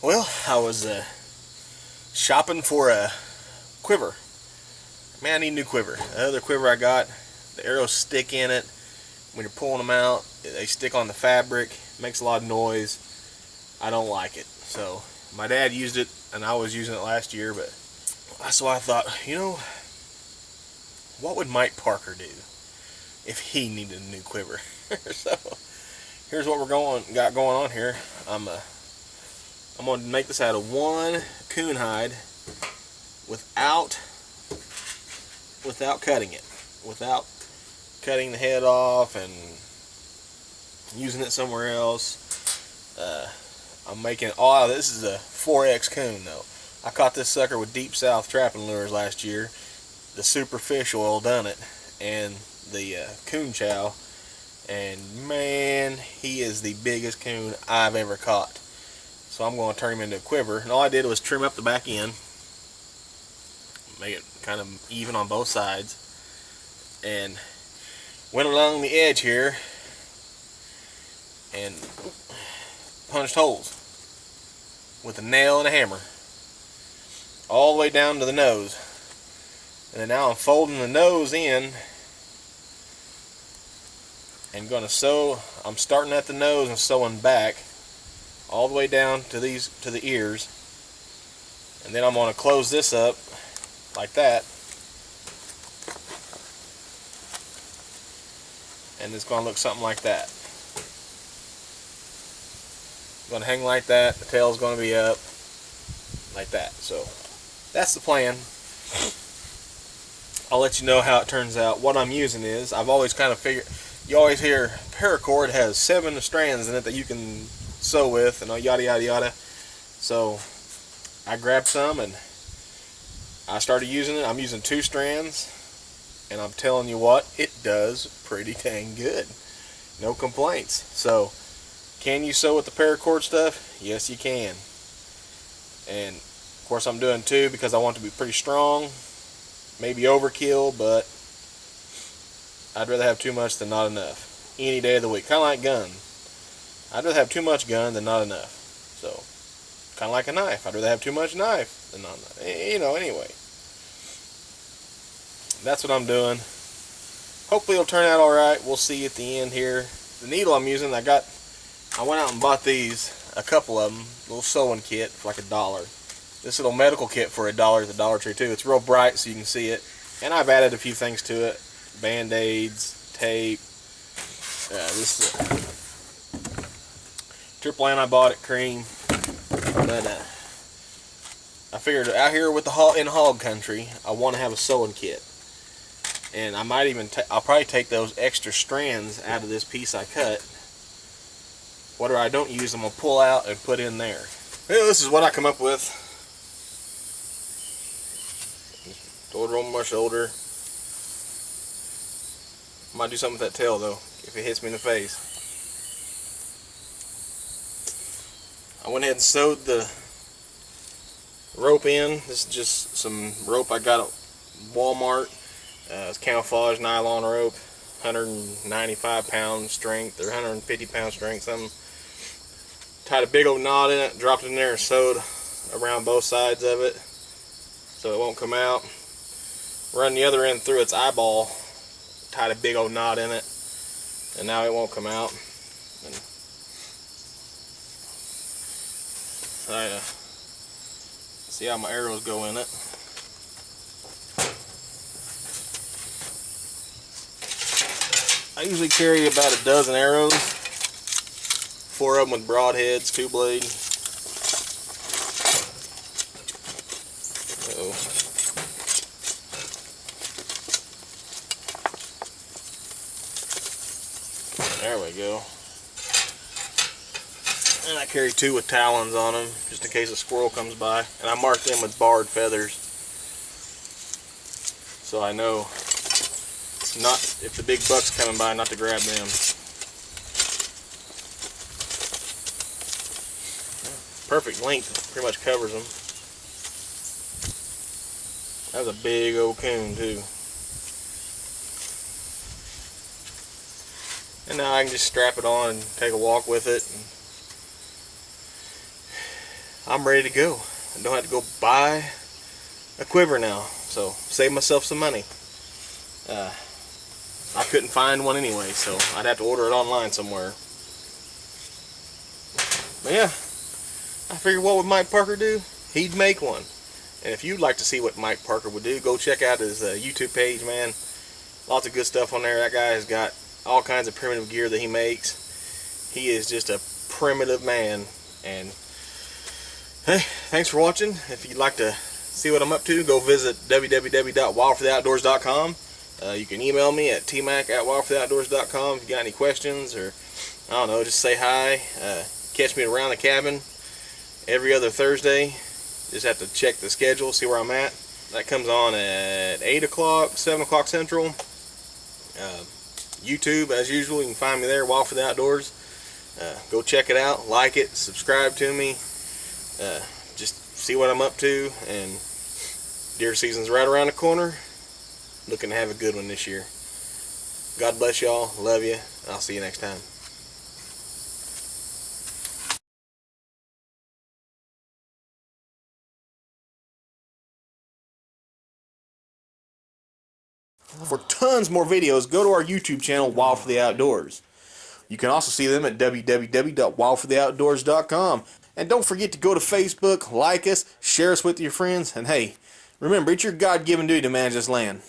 Well, I was shopping for a quiver. Man, I need a new quiver. The other quiver I got, the arrows stick in it. When you're pulling them out, they stick on the fabric. Makes a lot of noise. I don't like it. So my dad used it, and I was using it last year. But so I thought, what would Mike Parker do if he needed a new quiver? So here's what got going on here. I'm going to make this out of one coon hide without cutting it, without cutting the head off and using it somewhere else. I'm making this is a 4X coon though. I caught this sucker with Deep South trapping lures last year. The super fish oil done it, and the coon chow, and man, he is the biggest coon I've ever caught. So I'm going to turn him into a quiver, and all I did was trim up the back end, make it kind of even on both sides, and went along the edge here and punched holes with a nail and a hammer all the way down to the nose. And then now I'm folding the nose in and gonna sew. I'm starting at the nose and sewing back all the way down to the ears, and then I'm gonna close this up like that, and it's gonna look something like that. It's gonna hang like that. The tail's gonna be up like that. So that's the plan. I'll let you know how it turns out. What I'm using is, I've always kind of figured, you always hear paracord has 7 strands in it that you can sew with, and yada yada yada. So I grabbed some and I started using it. I'm using 2 strands, and I'm telling you what, it does pretty dang good. No complaints. So can you sew with the paracord stuff? Yes, you can. And of course I'm doing 2 because I want it to be pretty strong. Maybe overkill, but I'd rather have too much than not enough any day of the week. Kind of like gun. I'd rather have too much gun than not enough. So kind of like a knife. I'd rather have too much knife than not enough. Anyway, that's what I'm doing. Hopefully it'll turn out alright. We'll see at the end here. The needle I'm using, I went out and bought these, a couple of them, a little sewing kit for like $1. This little medical kit for $1 at the Dollar Tree too. It's real bright so you can see it. And I've added a few things to it. Band-aids, tape. This is triple N I bought at Cream. But I figured out here with in hog country, I want to have a sewing kit. And I might even, I'll probably take those extra strands out of this piece I cut. Whatever I don't use, I'm going to pull out and put in there. Well, this is what I come up with. Throw it over my shoulder. I might do something with that tail though, if it hits me in the face. I went ahead and sewed the rope in. This is just some rope I got at Walmart. It's camouflage nylon rope, 195 pound strength or 150 pound strength, something. Tied a big old knot in it, dropped it in there and sewed around both sides of it so it won't come out. Run the other end through its eyeball, tied a big old knot in it, and now it won't come out. And see how my arrows go in it. I usually carry about a dozen arrows, 4 of them with broadheads, 2 blade. There we go. And I carry 2 with talons on them, just in case a squirrel comes by. And I mark them with barred feathers, so I know not if the big buck's coming by, not to grab them. Perfect length, pretty much covers them. That was a big old coon too. And now I can just strap it on and take a walk with it. I'm ready to go. I don't have to go buy a quiver now, so save myself some money. I couldn't find one anyway, so I'd have to order it online somewhere. But yeah, I figured what would Mike Parker do? He'd make one. And if you'd like to see what Mike Parker would do, go check out his YouTube page, man. Lots of good stuff on there. That guy has got all kinds of primitive gear that he makes. He is just a primitive man. And hey, thanks for watching. If you'd like to see what I'm up to, go visit www.wildfortheoutdoors.com. You can email me at tmac@wildfortheoutdoors.com if you got any questions, or I don't know, just say hi. Catch me around the cabin every other Thursday. Just have to check the schedule, see where I'm at. That comes on at 8 o'clock, 7 o'clock Central. YouTube, as usual, you can find me there, Wild for the Outdoors. Go check it out, like it, subscribe to me. Just see what I'm up to. And deer season's right around the corner. Looking to have a good one this year. God bless y'all. Love you. I'll see you next time. For tons more videos, go to our YouTube channel, Wild for the Outdoors. You can also see them at www.wildfortheoutdoors.com. And don't forget to go to Facebook, like us, share us with your friends, and hey, remember, it's your God-given duty to manage this land.